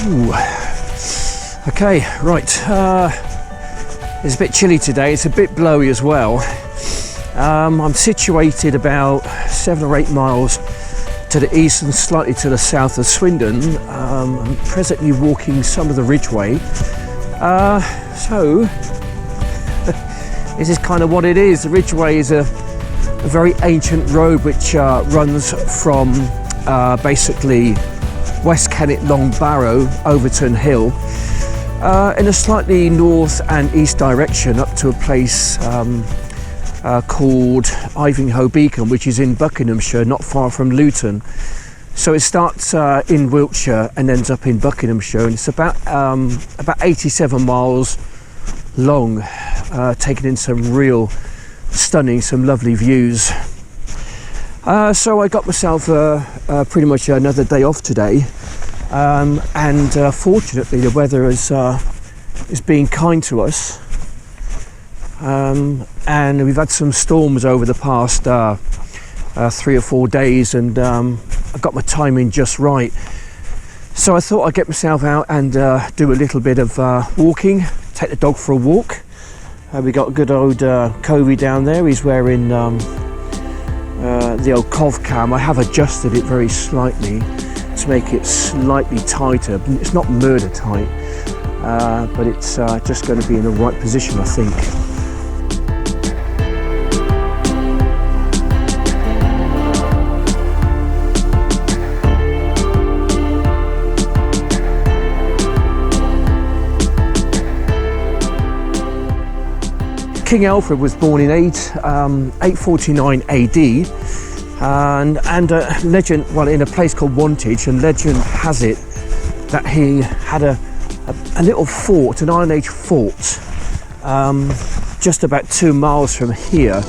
Ooh. Okay, right. It's a bit chilly today. It's a bit blowy as well. I'm situated about 7 or 8 miles to the east and slightly to the south of Swindon. I'm presently walking some of the Ridgeway. So this is kind of what it is. The Ridgeway is a very ancient road which runs from basically West Kennet, Long Barrow, Overton Hill, in a slightly north and east direction up to a place called Ivinghoe Beacon, which is in Buckinghamshire, not far from Luton. So it starts in Wiltshire and ends up in Buckinghamshire, and it's about 87 miles long, taking in some real stunning, some lovely views. So I got myself pretty much another day off today, and fortunately the weather is being kind to us, and we've had some storms over the past 3 or 4 days, and I got my timing just right. So I thought I'd get myself out and do a little bit of walking, take the dog for a walk. We got a good old Covey down there. He's wearing the old Cov cam. I have adjusted it very slightly to make it slightly tighter. It's not murder tight, but it's just going to be in the right position, I think. King Alfred was born in 849 AD, and legend, well, in a place called Wantage, and legend has it that he had a little fort, an Iron Age fort, just about 2 miles from here.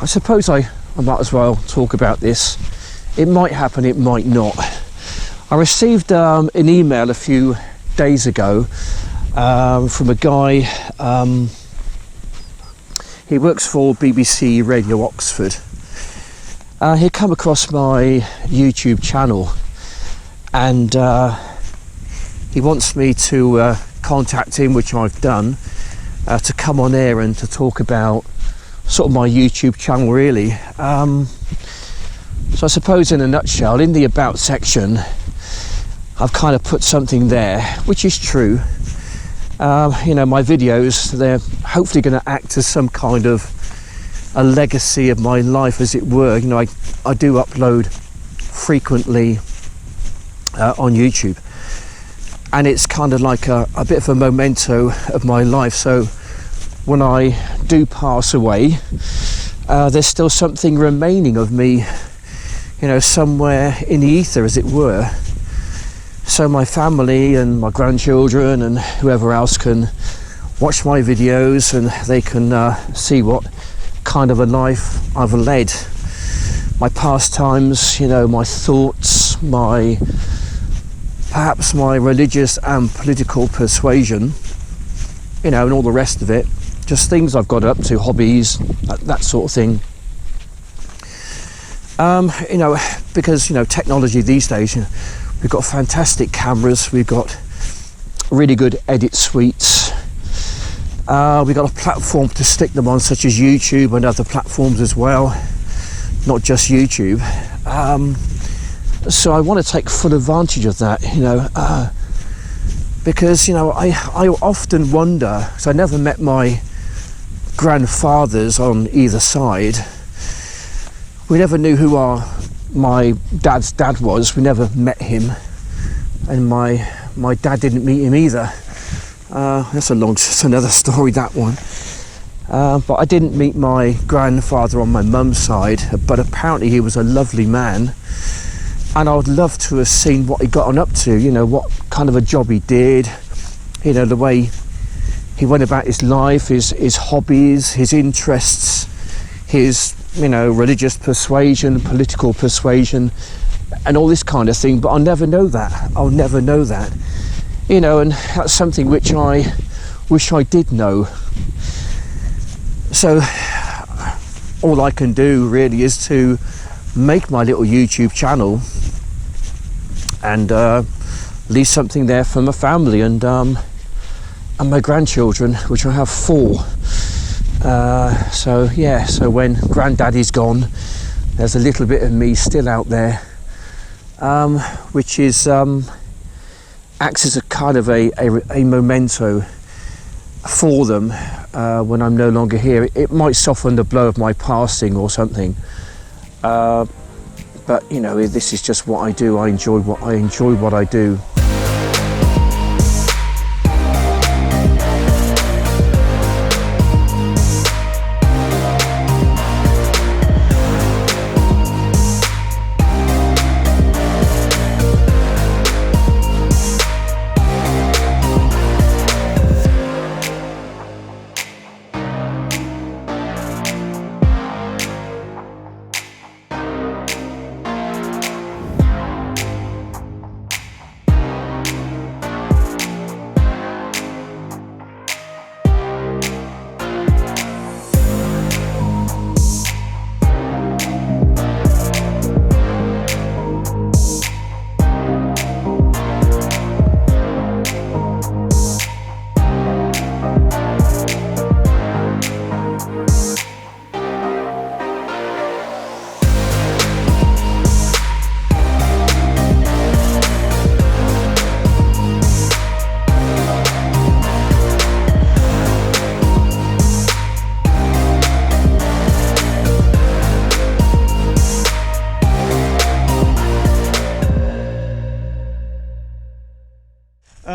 I suppose I might as well talk about this. It might happen, it might not. I received an email a few days ago from a guy. He works for BBC Radio Oxford. He come across my YouTube channel, and he wants me to contact him, which I've done, to come on air and to talk about sort of my YouTube channel, really. So I suppose in a nutshell, in the about section, I've kind of put something there, which is true. You know, my videos, they're hopefully going to act as some kind of a legacy of my life, as it were. You know, I do upload frequently on YouTube, and it's kind of like a bit of a memento of my life. So when I do pass away, there's still something remaining of me, you know, somewhere in the ether, as it were. So my family and my grandchildren and whoever else can watch my videos, and they can see what kind of a life I've led. My pastimes, you know, my thoughts, perhaps my religious and political persuasion, you know, and all the rest of it. Just things I've got up to, hobbies, that sort of thing. You know, because, you know, technology these days, you know, we've got fantastic cameras, we've got really good edit suites, we've got a platform to stick them on, such as YouTube and other platforms as well, not just YouTube. So I want to take full advantage of that, you know, because, you know, I often wonder, because I never met my grandfathers on either side. We never knew who my dad's dad was. We never met him, and my dad didn't meet him either. That's another story, that one. But I didn't meet my grandfather on my mum's side, but apparently he was a lovely man, and I would love to have seen what he got on up to, you know, what kind of a job he did, you know, the way he went about his life, his hobbies, his interests, his, you know, religious persuasion, political persuasion, and all this kind of thing. But I'll never know that. I'll never know that, you know, and that's something which I wish I did know. So all I can do really is to make my little YouTube channel and leave something there for my family and my grandchildren, which I have 4. So yeah, so when Granddaddy's gone, there's a little bit of me still out there, which is acts as a kind of a memento for them when I'm no longer here. It might soften the blow of my passing or something, but you know, this is just what I do. I enjoy what I do.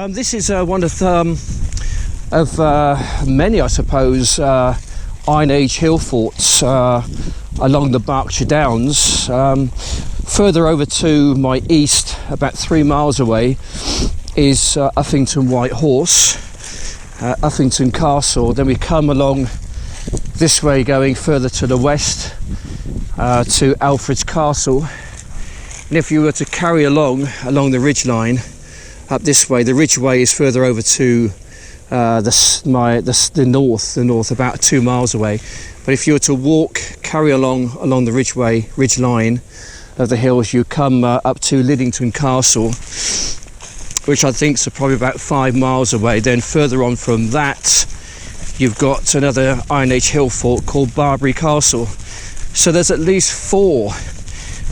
This is one of many, I suppose, Iron Age hill forts along the Berkshire Downs. Further over to my east, about 3 miles away, is Uffington White Horse, Uffington Castle. Then we come along this way, going further to the west to Alfred's Castle. And if you were to carry along the ridge line up this way, the Ridgeway is further over to the north, about 2 miles away. But if you were to carry along the ridge line of the hills, you come up to Lidington Castle, which I think is probably about 5 miles away. Then further on from that, you've got another Iron Age hill fort called Barbary Castle. So there's at least 4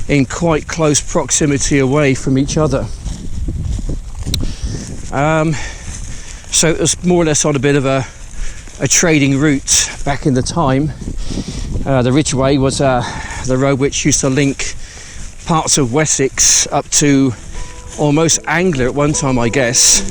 in quite close proximity away from each other. So it was more or less on a bit of a trading route back in the time. The Ridgeway was the road which used to link parts of Wessex up to almost Anglia at one time, I guess.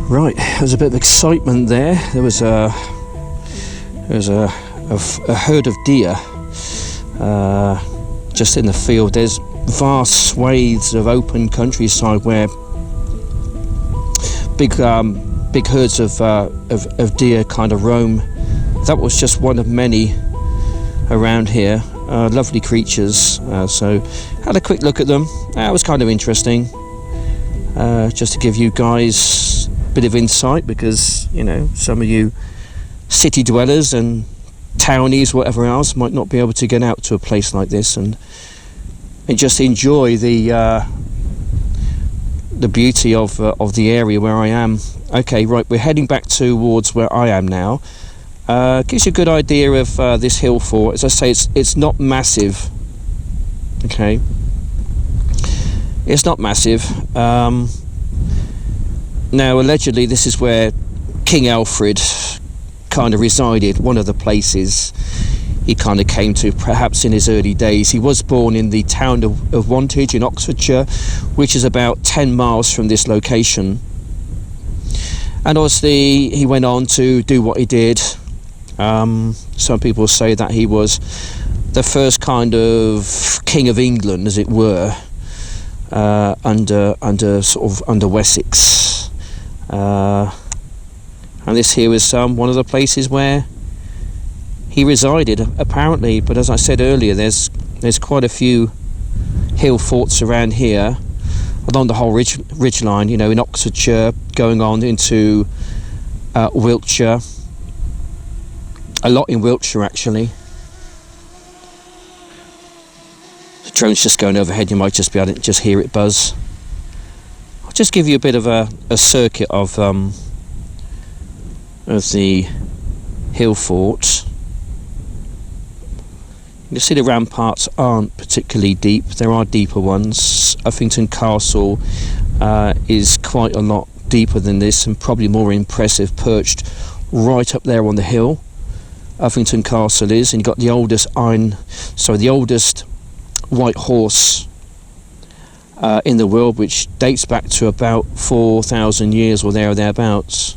Right, there's a bit of excitement there. There was a herd of deer just in the field. There's vast swathes of open countryside where big herds of deer kind of roam. That was just one of many around here. Lovely creatures. So had a quick look at them. That was kind of interesting. Just to give you guys a bit of insight, because you know, some of you city dwellers and townies, whatever else, might not be able to get out to a place like this and just enjoy the beauty of the area where I am. Okay, right, we're heading back towards where I am now. Gives you a good idea of this hill fort. As I say, it's not massive. Okay, it's not massive. Now, allegedly, this is where King Alfred kind of resided. One of the places he kind of came to, perhaps in his early days. He was born in the town of Wantage in Oxfordshire, which is about 10 miles from this location. And obviously, he went on to do what he did. Some people say that he was the first kind of king of England, as it were, under Wessex. And this here was one of the places where he resided, apparently. But as I said earlier, there's quite a few hill forts around here along the whole ridge line, you know, in Oxfordshire, going on into Wiltshire. A lot in Wiltshire, actually. The drone's just going overhead. You might just be able to just hear it buzz. I'll just give you a bit of a circuit of the hill fort. You see the ramparts aren't particularly deep. There are deeper ones. Uffington Castle is quite a lot deeper than this, and probably more impressive, perched right up there on the hill. Uffington Castle is, and you've got the oldest white horse in the world, which dates back to about 4,000 years or there or thereabouts.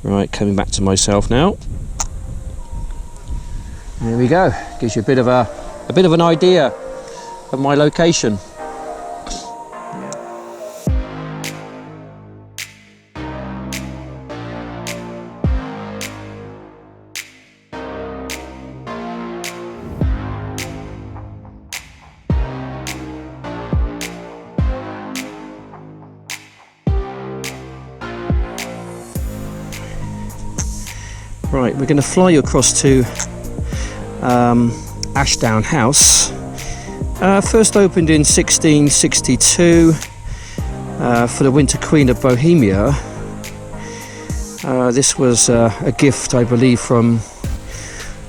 Right, coming back to myself now. There we go. Gives you a bit of an idea of my location. Right, we're going to fly you across to Ashdown House. First opened in 1662 for the Winter Queen of Bohemia. This was a gift, I believe, from,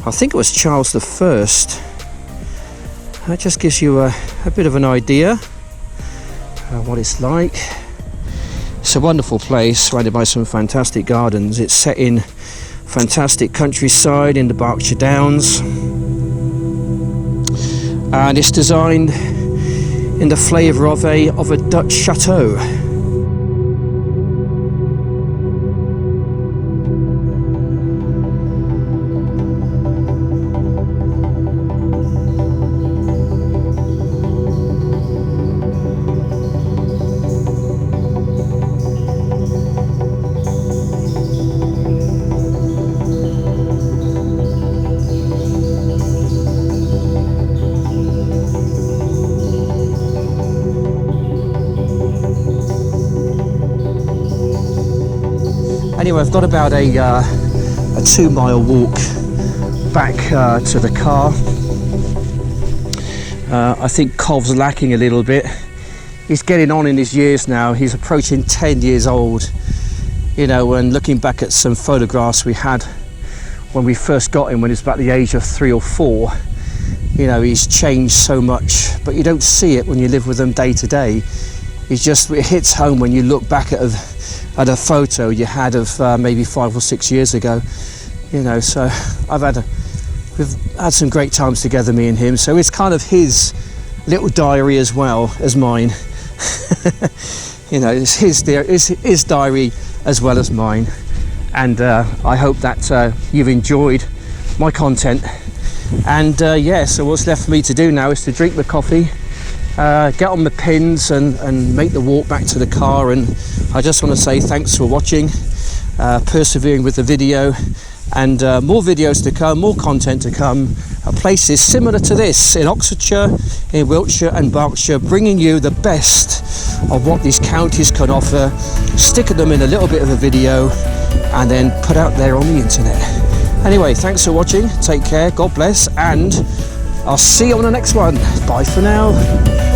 I think it was Charles I. That just gives you a bit of an idea what it's like. It's a wonderful place, surrounded by some fantastic gardens. It's set in fantastic countryside in the Berkshire Downs, and it's designed in the flavour of a Dutch chateau. Anyway, I've got about a 2-mile walk back to the car. I think Cov's lacking a little bit. He's getting on in his years now. He's approaching 10 years old. You know, and looking back at some photographs we had when we first got him, when he was about the age of 3 or 4, you know, he's changed so much, but you don't see it when you live with them day to day. It hits home when you look back at a photo you had of maybe 5 or 6 years ago, you know. So we've had some great times together, me and him. So it's kind of his little diary as well as mine. You know, it's his diary as well as mine. And I hope that you've enjoyed my content. And yeah, so what's left for me to do now is to drink the coffee, get on the pins and make the walk back to the car. And I just want to say thanks for watching, persevering with the video, and more videos to come, more content to come, places similar to this in Oxfordshire, in Wiltshire and Berkshire, bringing you the best of what these counties can offer, sticking them in a little bit of a video and then put out there on the internet. Anyway, thanks for watching, take care, God bless, and I'll see you on the next one. Bye for now.